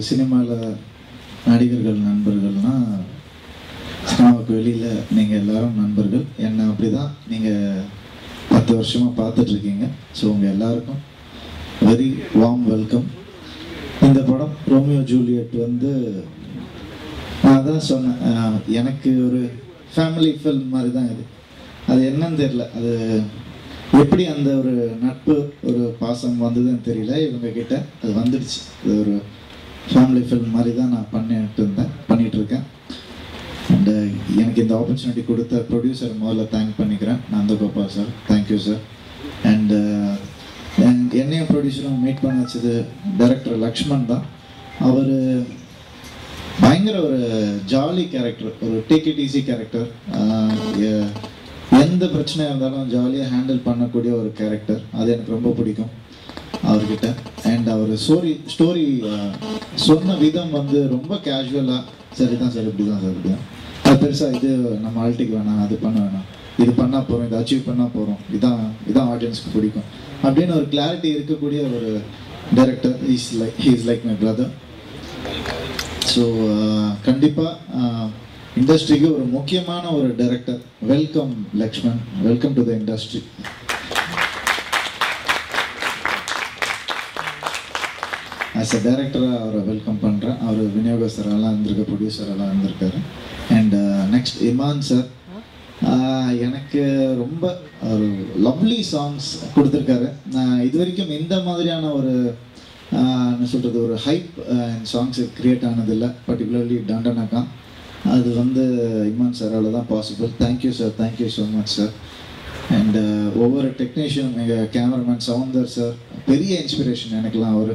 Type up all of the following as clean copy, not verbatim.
சினிமாவில் நடிகர்கள் நண்பர்கள்னால் சினிமாவுக்கு வெளியில் நீங்கள் எல்லாரும் நண்பர்கள். என்ன அப்படி தான் நீங்கள் 10 வருஷமாக பார்த்துட்ருக்கீங்க. ஸோ உங்கள் எல்லாருக்கும் வெரி வார்ம் வெல்கம். இந்த படம் ரோமியோ ஜூலியட் வந்து நான் அதான் சொன்னேன், எனக்கு ஒரு ஃபேமிலி ஃபில்ம் மாதிரி தான் இது. அது என்னன்னு தெரியல, அது எப்படி அந்த ஒரு நட்பு ஒரு பாசம் வந்ததுன்னு தெரியல, இவங்கக்கிட்ட அது வந்துடுச்சு. அது ஒரு ஃபேமிலி ஃபில்ம் மாதிரி தான் நான் பண்ணிகிட்ருக்கேன். அண்டு எனக்கு இந்த ஆப்பர்ச்சுனிட்டி கொடுத்த ப்ரொடியூசர் முதல்ல தேங்க் பண்ணிக்கிறேன், Nandagopal sir. Thank you sir. And என்னையும் ப்ரொடியூசரும் மீட் பண்ண வச்சது டைரக்டர் லக்ஷ்மண் தான். அவர் பயங்கர ஒரு ஜாலி கேரக்டர், ஒரு டேக் இட் ஈஸி கேரக்டர். எந்த பிரச்சனையாக இருந்தாலும் ஜாலியாக ஹேண்டில் பண்ணக்கூடிய ஒரு கேரக்டர். அது எனக்கு ரொம்ப பிடிக்கும் அவர்கிட்ட. அண்ட் அவர் ஸ்டோரி சொன்ன விதம் வந்து ரொம்ப கேஷுவலாக, சரிதான் சார், இப்படி தான் சார், இப்படி தான், அது பெருசாக இது நம்ம ஆல்ட்டிக்கு வேணாம், அது பண்ண வேணாம், இது பண்ணால் போகிறோம், இதை அச்சீவ் பண்ணால் போகிறோம், இதான் ஆடியன்ஸ்க்கு பிடிக்கும் அப்படின்னு ஒரு கிளாரிட்டி இருக்கக்கூடிய ஒரு director. He is like my brother. So கண்டிப்பாக இண்டஸ்ட்ரிக்கு ஒரு முக்கியமான ஒரு director. Welcome Lakshman, welcome to the industry. As a டைரக்டராக அவரை வெல்கம் பண்ணுறேன். அவர் விநியோகஸ்தரெல்லாம் இருந்திருக்க, ப்ரொடியூசரெல்லாம் இருந்திருக்காரு. அண்ட் நெக்ஸ்ட் இமான் சார், எனக்கு ரொம்ப ஒரு லவ்லி சாங்ஸ் கொடுத்துருக்காரு. இது வரைக்கும் இந்த மாதிரியான ஒரு என்ன சொல்கிறது, ஒரு ஹைப் சாங்ஸ் கிரியேட் ஆனதில்லை, பர்டிகுலர்லி டண்டனக்கா. அது வந்து இமான் சாரால் தான் possible. Thank you sir, thank you so much sir. And ஒவ்வொரு டெக்னீஷியன், எங்கள் கேமராமேன் சவுந்தர் சார் பெரிய இன்ஸ்பிரேஷன் எனக்குலாம். அவர்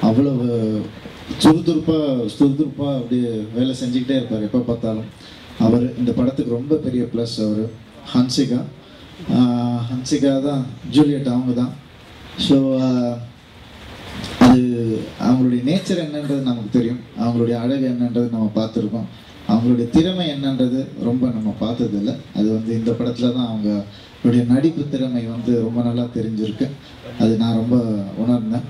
அவ்வளவு சுறுதுறுப்பாக அப்படியே வேலை செஞ்சுக்கிட்டே இருப்பார் எப்போ பார்த்தாலும். அவர் இந்த படத்துக்கு ரொம்ப பெரிய ப்ளஸ். அவர் ஹன்சிகா தான் ஜூலியட், அவங்க தான். ஸோ அது அவங்களுடைய நேச்சர் என்னன்றது நமக்கு தெரியும், அவங்களுடைய அழகு என்னன்றது நம்ம பார்த்துருக்கோம், அவங்களுடைய திறமை என்னன்றது ரொம்ப நம்ம பார்த்ததில்லை. அது வந்து இந்த படத்தில் தான் அவங்களுடைய நடிப்பு திறமை வந்து ரொம்ப நல்லா தெரிஞ்சிருக்கு. அது நான் ரொம்ப உணர்ந்தேன்.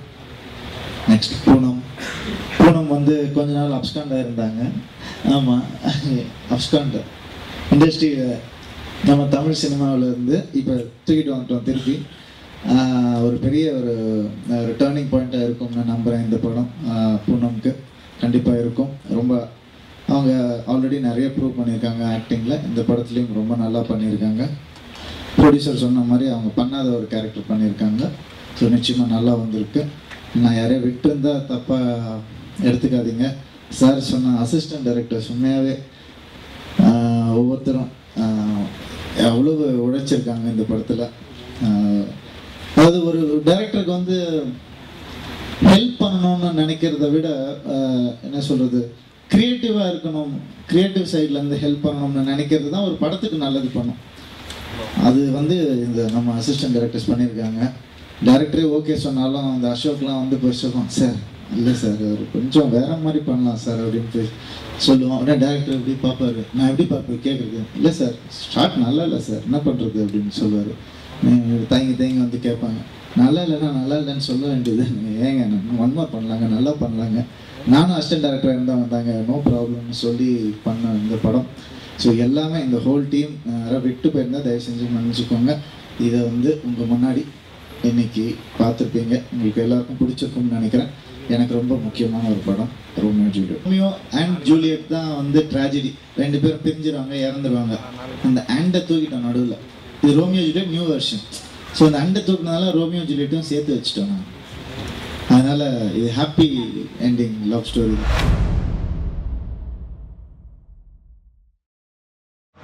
நெக்ஸ்ட் பூனம் வந்து கொஞ்ச நாள் அப்ஸ்காண்டாக இருந்தாங்க. ஆமாம், அப்ஸ்காண்ட் இண்டஸ்ட்ரியில் நம்ம தமிழ் சினிமாவில் இருந்து இப்போ தூக்கிட்டு வந்துட்டோம் திருப்பி. ஒரு பெரிய ஒரு டேர்னிங் பாயிண்ட்டாக இருக்கும்னு நம்புகிறேன் இந்த படம். பூனம்க்கு கண்டிப்பாக இருக்கும். ரொம்ப அவங்க ஆல்ரெடி நிறைய ப்ரூவ் பண்ணியிருக்காங்க ஆக்டிங்கில். இந்த படத்துலேயும் ரொம்ப நல்லா பண்ணியிருக்காங்க. ப்ரொடியூசர் சொன்ன மாதிரி அவங்க பண்ணாத ஒரு கேரக்டர் பண்ணியிருக்காங்க. ஸோ நிச்சயமாக நல்லா வந்திருக்கு. நான் யாரையும் விட்டுருந்தால் தப்பாக எடுத்துக்காதீங்க. சார் சொன்ன அசிஸ்டன்ட் டைரக்டர்ஸ் உண்மையாகவே ஒவ்வொருத்தரும் அவ்வளவு உழைச்சிருக்காங்க இந்த படத்தில். அதாவது ஒரு டைரக்டருக்கு வந்து ஹெல்ப் பண்ணணும்னு நினைக்கிறத விட என்ன சொல்கிறது, க்ரியேட்டிவாக இருக்கணும், க்ரியேட்டிவ் சைட்லேருந்து ஹெல்ப் பண்ணணும்னு நினைக்கிறது தான் ஒரு படத்துக்கு நல்லது பண்ணும். அது வந்து இந்த நம்ம அசிஸ்டன்ட் டைரக்டர்ஸ் பண்ணியிருக்காங்க. டைரக்டரே ஓகே சொன்னாலும் அந்த அசோக்லாம் வந்து போய் சொல்லுவான், சார் இல்லை சார் ஒரு கொஞ்சம் வேறு மாதிரி பண்ணலாம் சார் அப்படின்னு போய் சொல்லுவோம். அப்படின்னா டேரக்டர் எப்படி பார்ப்பாரு, நான் எப்படி பார்ப்பேன் கேட்குறது, இல்லை சார் ஸ்டார்ட் நல்லா இல்லை சார் என்ன பண்ணுறது அப்படின்னு சொல்லுவார். தயங்கி வந்து கேட்பாங்க, நல்லா இல்லைன்னா நல்லா இல்லைன்னு சொல்ல வேண்டியது, ஏங்க ஒன்மா பண்ணலாங்க, நல்லா பண்ணலாங்க, நானும் அசிஸ்டன்ட் டைரக்டராக இருந்தால் வந்தாங்க, நோ ப்ராப்ளம்னு சொல்லி பண்ண இந்த படம். ஸோ எல்லாமே இந்த ஹோல் டீம் யாராவது விட்டு போயிருந்தால் தயவு செஞ்சு மன்னிச்சுக்கோங்க. இதை வந்து உங்கள் முன்னாடி இன்னைக்கு பார்த்துருப்பீங்க, உங்களுக்கு எல்லாருக்கும் பிடிச்சிருக்கும்னு நினைக்கிறேன். எனக்கு ரொம்ப முக்கியமான ஒரு படம் ரோமியோ அண்ட் ஜூலியட் தான் வந்து ட்ராஜடி. 2 பேரும் பிரிஞ்சிருவாங்க, இறந்துருவாங்க. அந்த அண்டை தூக்கிட்டோம் நடுவில். இது Romeo Juliet new version. So அந்த அண்டை தூக்கினால ரோமியோ ஜூலியட்டும் சேர்த்து வச்சுட்டோம் நான். அதனால் இது ஹாப்பி என்டிங் லவ் ஸ்டோரி.